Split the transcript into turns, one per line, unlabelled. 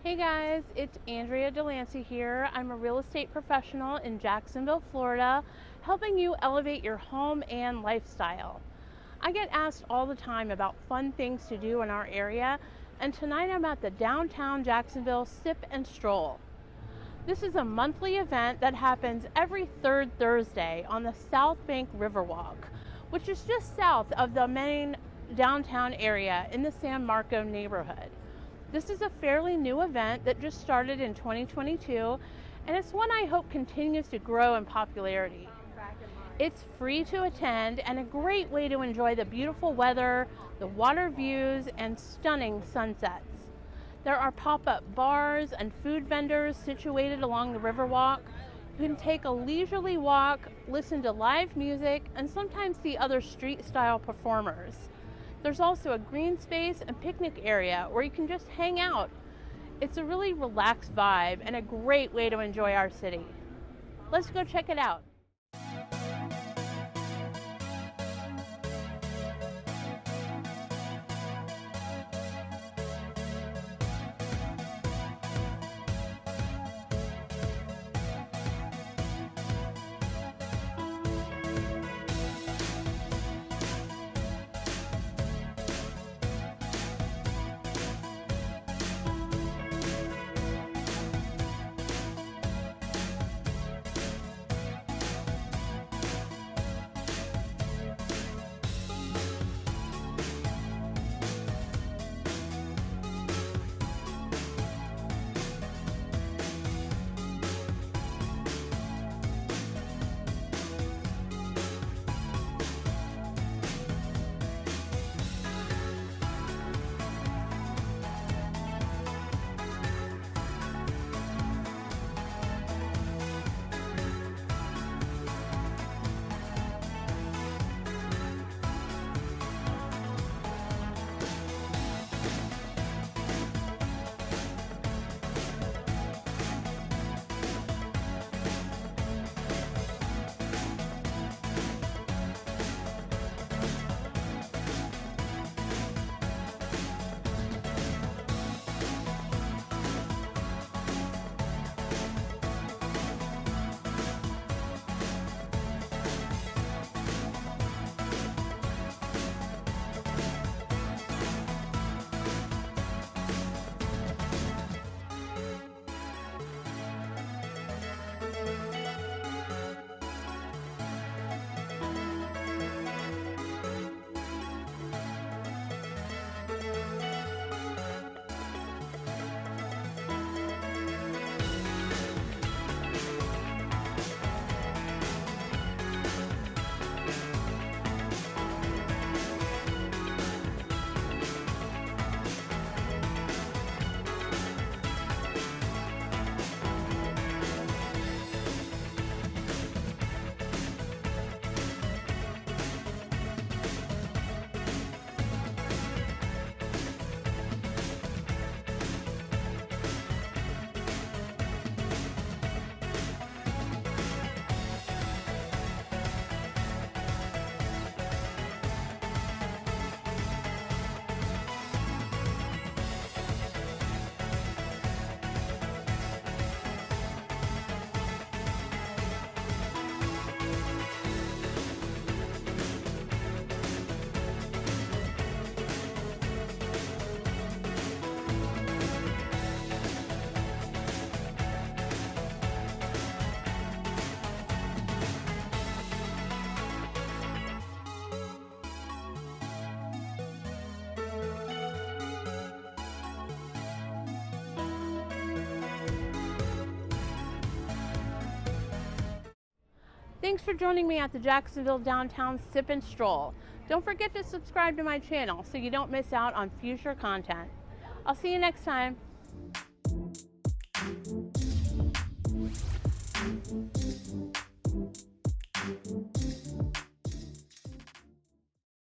Hey guys, it's Andrea Delancy here. I'm a real estate professional in Jacksonville, Florida, helping you elevate your home and lifestyle. I get asked all the time about fun things to do in our area, and tonight I'm at the Downtown Jacksonville Sip Stroll. This is a monthly event that happens every third Thursday on the South Bank Riverwalk, which is just south of the main downtown area in the San Marco neighborhood. This is a fairly new event that just started in 2022, and it's one I hope continues to grow in popularity. It's free to attend and a great way to enjoy the beautiful weather, the water views, and stunning sunsets. There are pop-up bars and food vendors situated along the Riverwalk. You can take a leisurely walk, listen to live music, and sometimes see other street-style performers. There's also a green space and picnic area where you can just hang out. It's a really relaxed vibe and a great way to enjoy our city. Let's go check it out. Thanks for joining me at the Jacksonville Downtown Sip and Stroll. Don't forget to subscribe to my channel so you don't miss out on future content. I'll see you next time.